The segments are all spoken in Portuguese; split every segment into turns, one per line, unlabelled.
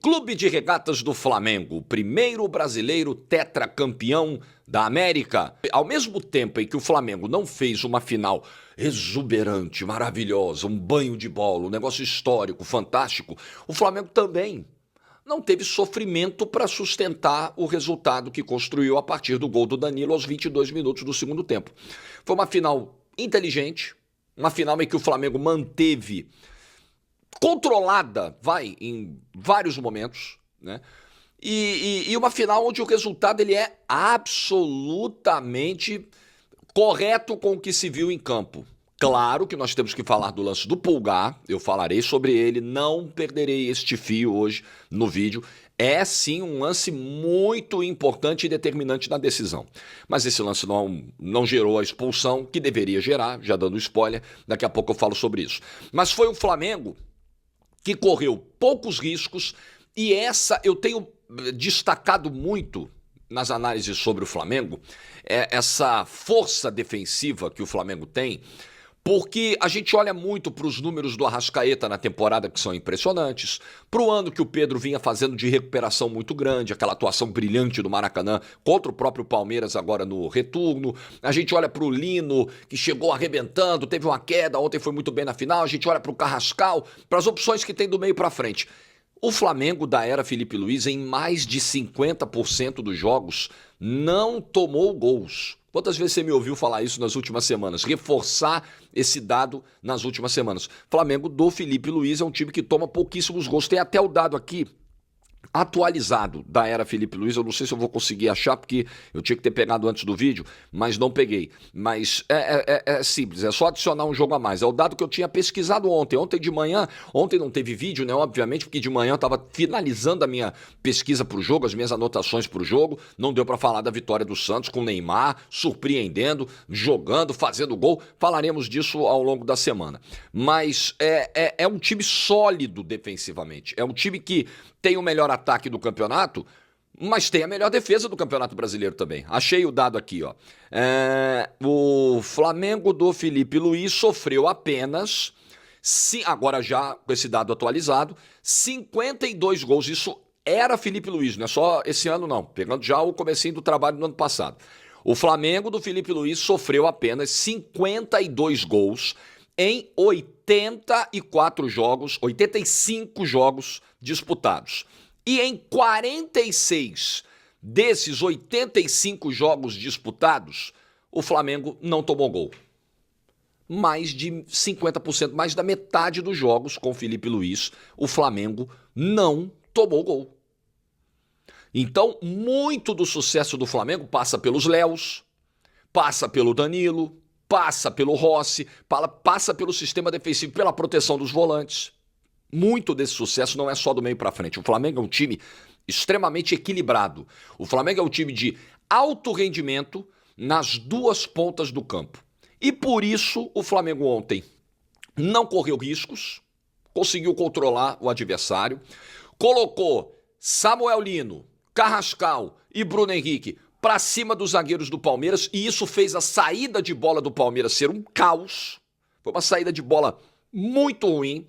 Clube de Regatas do Flamengo, primeiro brasileiro tetracampeão da América. Ao mesmo tempo em que o Flamengo não fez uma final exuberante, maravilhosa, um banho de bola, um negócio histórico, fantástico, o Flamengo também não teve sofrimento para sustentar o resultado que construiu a partir do gol do Danilo aos 22 minutos do segundo tempo. Foi uma final inteligente, uma final em que o Flamengo manteve controlada, em vários momentos, né? E uma final onde o resultado ele é absolutamente correto com o que se viu em campo. Claro que nós temos que falar do lance do Pulgar, eu falarei sobre ele, não perderei este fio hoje no vídeo. É sim um lance muito importante e determinante na decisão. Mas esse lance não gerou a expulsão que deveria gerar, já dando spoiler, daqui a pouco eu falo sobre isso. Mas foi o Flamengo que correu poucos riscos e essa eu tenho destacado muito nas análises sobre o Flamengo, essa força defensiva que o Flamengo tem, porque a gente olha muito para os números do Arrascaeta na temporada, que são impressionantes, para o ano que o Pedro vinha fazendo de recuperação muito grande, aquela atuação brilhante do Maracanã contra o próprio Palmeiras agora no retorno. A gente olha para o Lino, que chegou arrebentando, teve uma queda, ontem foi muito bem na final. A gente olha para o Carrascal, para as opções que tem do meio para frente. O Flamengo da era Felipe Luiz, em mais de 50% dos jogos, não tomou gols. Quantas vezes você me ouviu falar isso nas últimas semanas? Reforçar esse dado nas últimas semanas. Flamengo do Felipe Luiz é um time que toma pouquíssimos gols. Tem até o dado aqui atualizado da era Felipe Luiz, eu não sei se eu vou conseguir achar, porque eu tinha que ter pegado antes do vídeo, mas não peguei. Mas é simples, é só adicionar um jogo a mais. É o dado que eu tinha pesquisado ontem de manhã. Ontem não teve vídeo, né? Obviamente, porque de manhã eu estava finalizando a minha pesquisa para o jogo, as minhas anotações para o jogo. Não deu para falar da vitória do Santos com o Neymar, surpreendendo, jogando, fazendo gol. Falaremos disso ao longo da semana. Mas é um time sólido defensivamente. É um time que tem o melhor ataque do campeonato, mas tem a melhor defesa do Campeonato Brasileiro também. Achei o dado aqui, ó. O Flamengo do Felipe Luiz sofreu apenas, agora já com esse dado atualizado, 52 gols. Isso era Felipe Luiz, não é só esse ano não, pegando já o comecinho do trabalho do ano passado. O Flamengo do Felipe Luiz sofreu apenas 52 gols em 85 jogos disputados. E em 46 desses 85 jogos disputados, o Flamengo não tomou gol. Mais de 50%, mais da metade dos jogos com o Felipe Luiz, o Flamengo não tomou gol. Então, muito do sucesso do Flamengo passa pelos Léos, passa pelo Danilo, passa pelo Rossi, passa pelo sistema defensivo, pela proteção dos volantes. Muito desse sucesso não é só do meio para frente. O Flamengo é um time extremamente equilibrado. O Flamengo é um time de alto rendimento nas duas pontas do campo. E por isso o Flamengo ontem não correu riscos, conseguiu controlar o adversário, colocou Samuel Lino, Carrascal e Bruno Henrique para cima dos zagueiros do Palmeiras, e isso fez a saída de bola do Palmeiras ser um caos. Foi uma saída de bola muito ruim.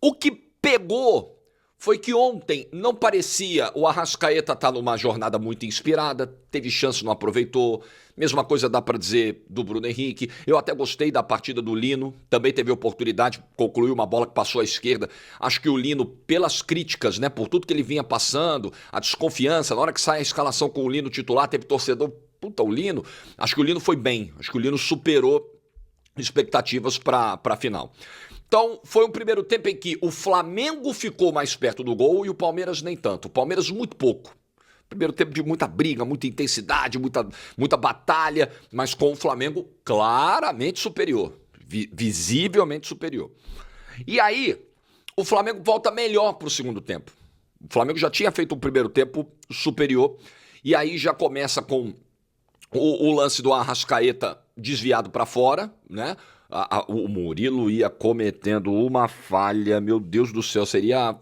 O que pegou foi que ontem não parecia o Arrascaeta estar numa jornada muito inspirada, teve chance, não aproveitou. Mesma coisa dá para dizer do Bruno Henrique. Eu até gostei da partida do Lino, também teve oportunidade, concluiu uma bola que passou à esquerda. Acho que o Lino, pelas críticas, né, por tudo que ele vinha passando, a desconfiança, na hora que sai a escalação com o Lino titular, teve torcedor, o Lino, acho que o Lino foi bem, acho que o Lino superou expectativas para a final. Então, foi um primeiro tempo em que o Flamengo ficou mais perto do gol e o Palmeiras nem tanto. O Palmeiras muito pouco. Primeiro tempo de muita briga, muita intensidade, muita batalha, mas com o Flamengo claramente superior, visivelmente superior. E aí, o Flamengo volta melhor para o segundo tempo. O Flamengo já tinha feito um primeiro tempo superior e aí já começa com o lance do Arrascaeta desviado para fora, né? O Murilo ia cometendo uma falha, meu Deus do céu, seria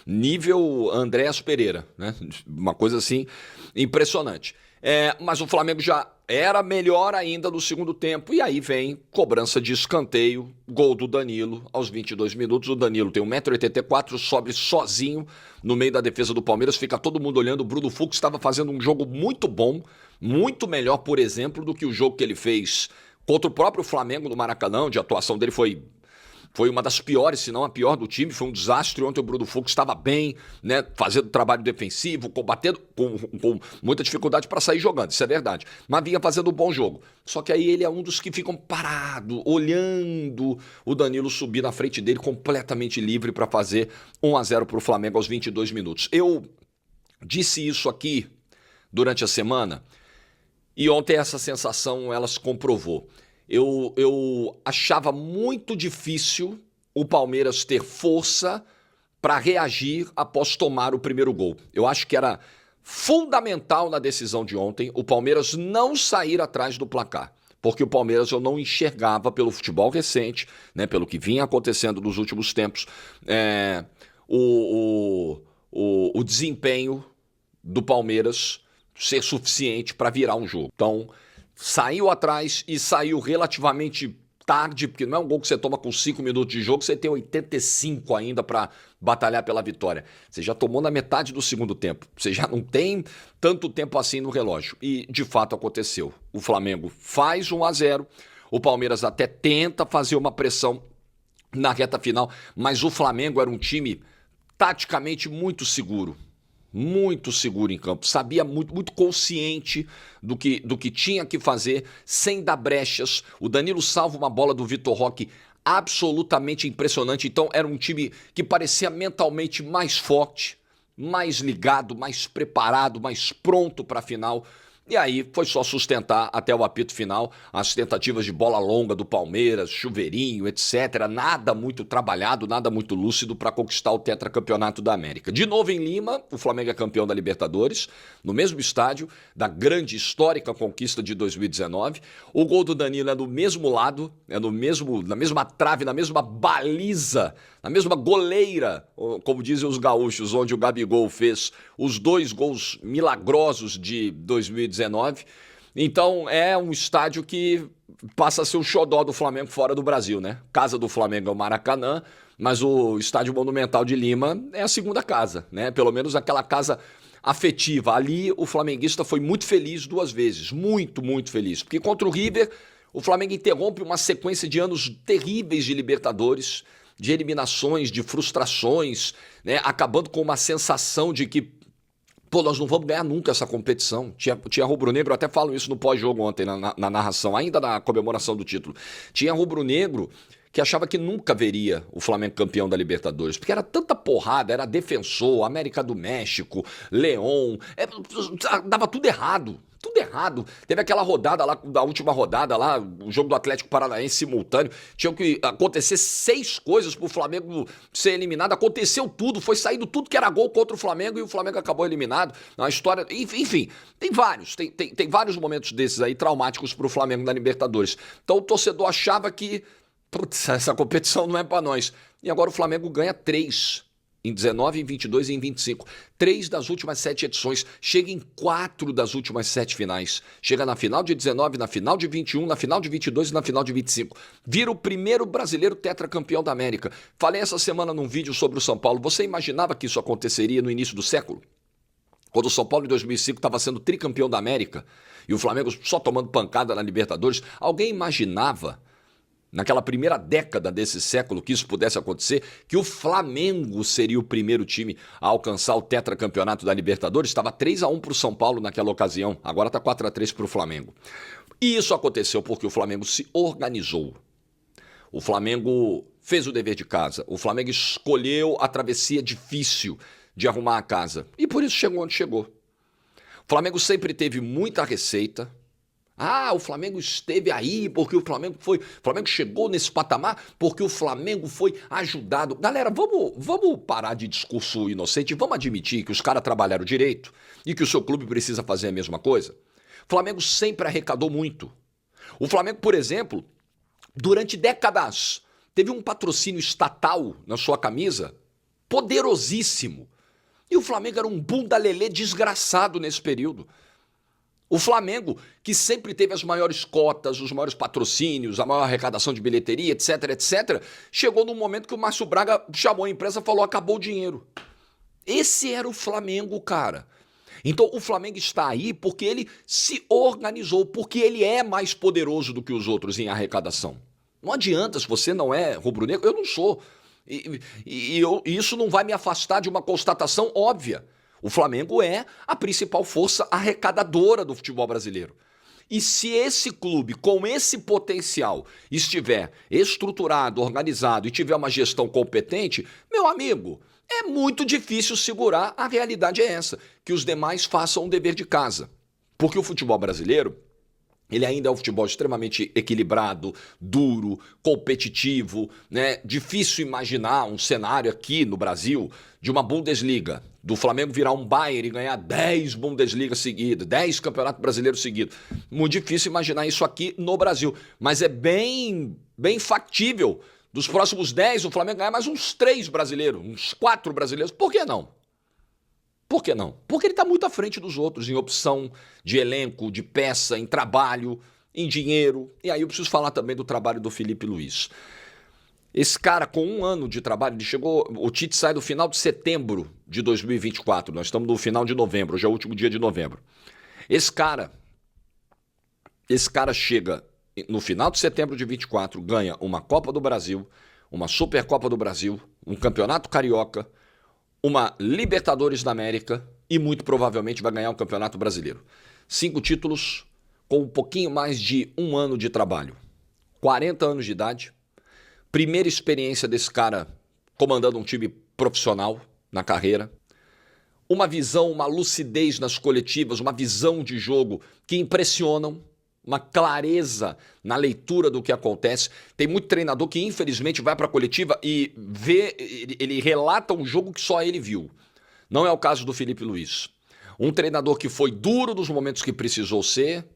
nível Andréas Pereira, né? Uma coisa assim impressionante. Mas o Flamengo já era melhor ainda no segundo tempo. E aí vem cobrança de escanteio, gol do Danilo aos 22 minutos. O Danilo tem 1,84 m, sobe sozinho no meio da defesa do Palmeiras. Fica todo mundo olhando. O Bruno Fux estava fazendo um jogo muito bom, muito melhor, por exemplo, do que o jogo que ele fez contra o próprio Flamengo no Maracanã, onde a atuação dele foi uma das piores, se não a pior do time. Foi um desastre. Ontem o Bruno Fux estava bem, né, fazendo trabalho defensivo, combatendo com muita dificuldade para sair jogando, isso é verdade. Mas vinha fazendo um bom jogo. Só que aí ele é um dos que ficam parados, olhando o Danilo subir na frente dele, completamente livre para fazer 1-0 para o Flamengo aos 22 minutos. Eu disse isso aqui durante a semana e ontem essa sensação ela se comprovou. Eu achava muito difícil o Palmeiras ter força para reagir após tomar o primeiro gol. Eu acho que era fundamental na decisão de ontem o Palmeiras não sair atrás do placar. Porque o Palmeiras eu não enxergava pelo futebol recente, né, pelo que vinha acontecendo nos últimos tempos, o desempenho do Palmeiras ser suficiente para virar um jogo. Então, saiu atrás e saiu relativamente tarde, porque não é um gol que você toma com 5 minutos de jogo, você tem 85 ainda para batalhar pela vitória. Você já tomou na metade do segundo tempo, você já não tem tanto tempo assim no relógio. E de fato aconteceu. O Flamengo faz 1-0, o Palmeiras até tenta fazer uma pressão na reta final, mas o Flamengo era um time taticamente muito seguro em campo, sabia muito consciente do que tinha que fazer, sem dar brechas. O Danilo salva uma bola do Vitor Roque absolutamente impressionante. Então era um time que parecia mentalmente mais forte, mais ligado, mais preparado, mais pronto para a final. E aí foi só sustentar até o apito final as tentativas de bola longa do Palmeiras, chuveirinho, etc. Nada muito trabalhado, nada muito lúcido para conquistar o tetracampeonato da América. De novo em Lima, o Flamengo é campeão da Libertadores, no mesmo estádio da grande histórica conquista de 2019. O gol do Danilo é do mesmo lado, na mesma trave, na mesma baliza, na mesma goleira, como dizem os gaúchos, onde o Gabigol fez os 2 gols milagrosos de 2019. Então é um estádio que passa a ser o xodó do Flamengo fora do Brasil, né? Casa do Flamengo é o Maracanã, mas o Estádio Monumental de Lima é a segunda casa, né? Pelo menos aquela casa afetiva. Ali o flamenguista foi muito feliz 2 vezes, muito feliz. Porque contra o River, o Flamengo interrompe uma sequência de anos terríveis de Libertadores, de eliminações, de frustrações, né? Acabando com uma sensação de que nós não vamos ganhar nunca essa competição. Tinha rubro-negro, até falo isso no pós-jogo ontem, na narração, ainda na comemoração do título. Tinha rubro-negro que achava que nunca veria o Flamengo campeão da Libertadores, porque era tanta porrada, era Defensor, América do México, León, dava tudo errado. Tudo errado. Teve aquela rodada lá, da última rodada lá, o jogo do Atlético Paranaense simultâneo. Tinham que acontecer 6 coisas pro Flamengo ser eliminado. Aconteceu tudo, foi saído tudo que era gol contra o Flamengo e o Flamengo acabou eliminado. A história, enfim, tem vários momentos desses aí traumáticos pro Flamengo na Libertadores. Então o torcedor achava que, putz, essa competição não é pra nós. E agora o Flamengo ganha 3. Em 19, em 22 e em 25. 3 das últimas 7 edições. Chega em 4 das últimas 7 finais. Chega na final de 19, na final de 21, na final de 22 e na final de 25. Vira o primeiro brasileiro tetracampeão da América. Falei essa semana num vídeo sobre o São Paulo. Você imaginava que isso aconteceria no início do século? Quando o São Paulo em 2005 estava sendo tricampeão da América e o Flamengo só tomando pancada na Libertadores. Alguém imaginava, naquela primeira década desse século, que isso pudesse acontecer, que o Flamengo seria o primeiro time a alcançar o tetracampeonato da Libertadores? Estava 3-1 para o São Paulo naquela ocasião, agora está 4-3 para o Flamengo. E isso aconteceu porque o Flamengo se organizou. O Flamengo fez o dever de casa, o Flamengo escolheu a travessia difícil de arrumar a casa e por isso chegou onde chegou. O Flamengo sempre teve muita receita. O Flamengo esteve aí porque o Flamengo chegou nesse patamar porque o Flamengo foi ajudado. Galera, vamos parar de discurso inocente e vamos admitir que os caras trabalharam direito e que o seu clube precisa fazer a mesma coisa. O Flamengo sempre arrecadou muito. O Flamengo, por exemplo, durante décadas, teve um patrocínio estatal na sua camisa poderosíssimo. E o Flamengo era um bunda lelê desgraçado nesse período. O Flamengo, que sempre teve as maiores cotas, os maiores patrocínios, a maior arrecadação de bilheteria, etc, etc, chegou num momento que o Márcio Braga chamou a imprensa e falou: acabou o dinheiro. Esse era o Flamengo, cara. Então o Flamengo está aí porque ele se organizou, porque ele é mais poderoso do que os outros em arrecadação. Não adianta, se você não é rubro-negro, eu não sou. E isso não vai me afastar de uma constatação óbvia. O Flamengo é a principal força arrecadadora do futebol brasileiro. E se esse clube, com esse potencial, estiver estruturado, organizado e tiver uma gestão competente, meu amigo, é muito difícil segurar. A realidade é essa, que os demais façam o dever de casa. Porque o futebol brasileiro, ele ainda é um futebol extremamente equilibrado, duro, competitivo, né? Difícil imaginar um cenário aqui no Brasil de uma Bundesliga, do Flamengo virar um Bayern e ganhar 10 Bundesliga seguidas, 10 Campeonatos Brasileiros seguidos. Muito difícil imaginar isso aqui no Brasil, mas é bem factível. Dos próximos 10, o Flamengo ganhar mais uns 3 brasileiros, uns 4 brasileiros. Por que não? Por que não? Porque ele está muito à frente dos outros em opção de elenco, de peça, em trabalho, em dinheiro. E aí eu preciso falar também do trabalho do Felipe Luiz. Esse cara, com 1 ano de trabalho, ele chegou. O Tite sai do final de setembro de 2024. Nós estamos no final de novembro, hoje é o último dia de novembro. Esse cara chega no final de setembro de 24, ganha uma Copa do Brasil, uma Supercopa do Brasil, um Campeonato Carioca, uma Libertadores da América e muito provavelmente vai ganhar um Campeonato Brasileiro. 5 títulos com um pouquinho mais de 1 ano de trabalho. 40 anos de idade. Primeira experiência desse cara comandando um time profissional na carreira. Uma visão, uma lucidez nas coletivas, uma visão de jogo que impressionam. Uma clareza na leitura do que acontece. Tem muito treinador que infelizmente vai para a coletiva e ele relata um jogo que só ele viu. Não é o caso do Felipe Luiz. Um treinador que foi duro nos momentos que precisou ser,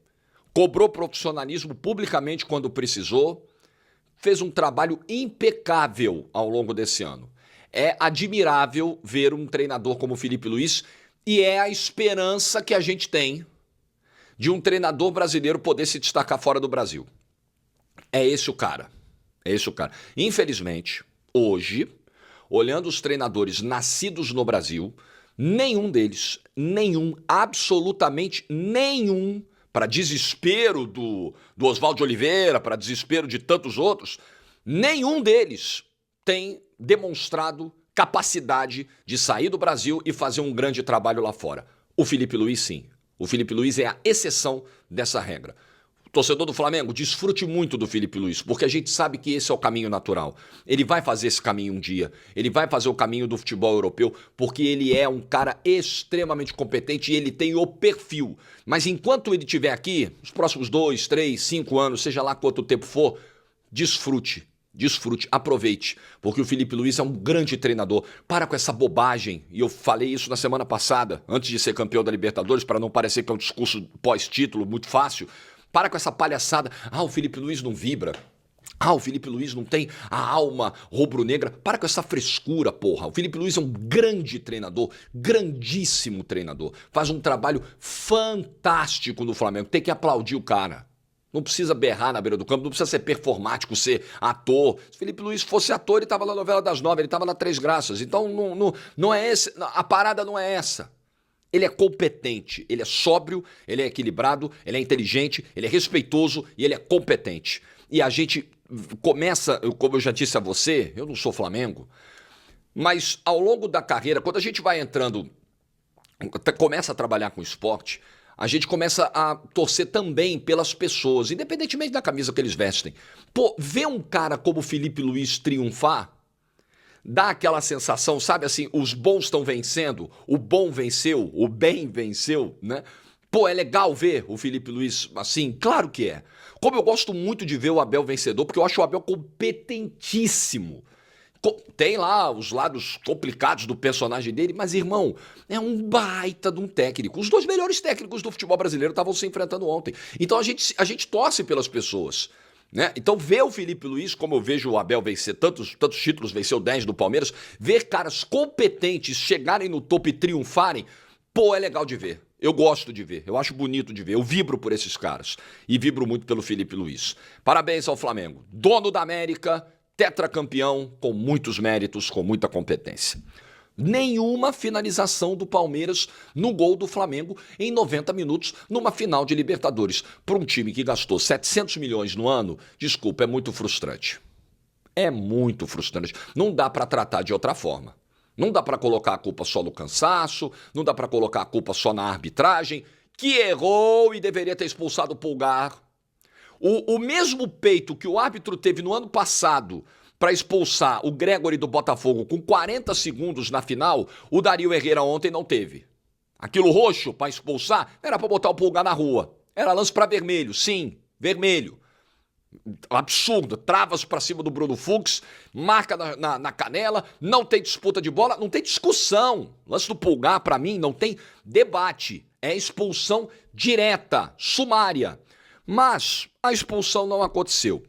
cobrou profissionalismo publicamente quando precisou, fez um trabalho impecável ao longo desse ano. É admirável ver um treinador como o Felipe Luiz e é a esperança que a gente tem de um treinador brasileiro poder se destacar fora do Brasil. É esse o cara. É esse o cara. Infelizmente, hoje, olhando os treinadores nascidos no Brasil, nenhum deles, absolutamente nenhum, para desespero do Oswaldo Oliveira, para desespero de tantos outros, nenhum deles tem demonstrado capacidade de sair do Brasil e fazer um grande trabalho lá fora. O Felipe Luiz, sim. O Felipe Luiz é a exceção dessa regra. O torcedor do Flamengo, desfrute muito do Felipe Luiz, porque a gente sabe que esse é o caminho natural. Ele vai fazer esse caminho um dia, ele vai fazer o caminho do futebol europeu, porque ele é um cara extremamente competente e ele tem o perfil. Mas enquanto ele estiver aqui, nos próximos 2, 3, 5 anos, seja lá quanto tempo for, desfrute, aproveite, porque o Felipe Luiz é um grande treinador. Para com essa bobagem, e eu falei isso na semana passada, antes de ser campeão da Libertadores, para não parecer que é um discurso pós-título muito fácil. Para com essa palhaçada. O Felipe Luiz não vibra. O Felipe Luiz não tem a alma rubro-negra. Para com essa frescura, porra. O Felipe Luiz é um grande treinador, grandíssimo treinador. Faz um trabalho fantástico no Flamengo. Tem que aplaudir o cara. Não precisa berrar na beira do campo, não precisa ser performático, ser ator. Se Felipe Luiz fosse ator, ele estava na novela das 9, ele estava na Três Graças. Então não é esse, a parada não é essa. Ele é competente, ele é sóbrio, ele é equilibrado, ele é inteligente, ele é respeitoso e ele é competente. E a gente começa, como eu já disse a você, eu não sou Flamengo, mas ao longo da carreira, quando a gente vai entrando, começa a trabalhar com esporte, a gente começa a torcer também pelas pessoas, independentemente da camisa que eles vestem. Pô, ver um cara como o Felipe Luiz triunfar, dá aquela sensação, sabe assim, os bons estão vencendo, o bom venceu, o bem venceu, né? Pô, é legal ver o Felipe Luiz assim? Claro que é. Como eu gosto muito de ver o Abel vencedor, porque eu acho o Abel competentíssimo. Tem lá os lados complicados do personagem dele, mas, irmão, é um baita de um técnico. Os 2 melhores técnicos do futebol brasileiro estavam se enfrentando ontem. Então a gente torce pelas pessoas, né? Então ver o Felipe Luiz, como eu vejo o Abel vencer tantos títulos, venceu 10 do Palmeiras, ver caras competentes chegarem no topo e triunfarem, pô, é legal de ver. Eu gosto de ver, eu acho bonito de ver, eu vibro por esses caras e vibro muito pelo Felipe Luiz. Parabéns ao Flamengo, dono da América, tetracampeão, com muitos méritos, com muita competência. Nenhuma finalização do Palmeiras no gol do Flamengo em 90 minutos numa final de Libertadores. Para um time que gastou 700 milhões no ano, desculpa, é muito frustrante. É muito frustrante. Não dá para tratar de outra forma. Não dá para colocar a culpa só no cansaço, não dá para colocar a culpa só na arbitragem, que errou e deveria ter expulsado o Pulgar. O mesmo peito que o árbitro teve no ano passado para expulsar o Gregory do Botafogo com 40 segundos na final, o Dario Herrera ontem não teve. Aquilo roxo para expulsar era para botar o Pulgar na rua. Era lance para vermelho, sim, vermelho. Absurdo, travas para cima do Bruno Fux, marca na canela, não tem disputa de bola, não tem discussão. Lance do Pulgar, para mim, não tem debate. É expulsão direta, sumária. Mas a expulsão não aconteceu.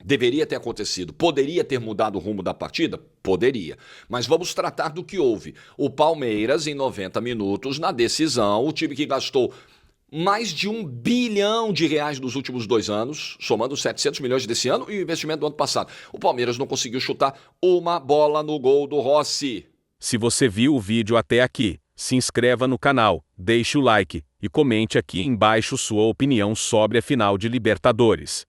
Deveria ter acontecido. Poderia ter mudado o rumo da partida? Poderia. Mas vamos tratar do que houve. O Palmeiras, em 90 minutos, na decisão, o time que gastou mais de R$1 bilhão nos últimos 2 anos, somando 700 milhões desse ano e o investimento do ano passado. O Palmeiras não conseguiu chutar uma bola no gol do Rossi.
Se você viu o vídeo até aqui, se inscreva no canal, deixe o like e comente aqui embaixo sua opinião sobre a final de Libertadores.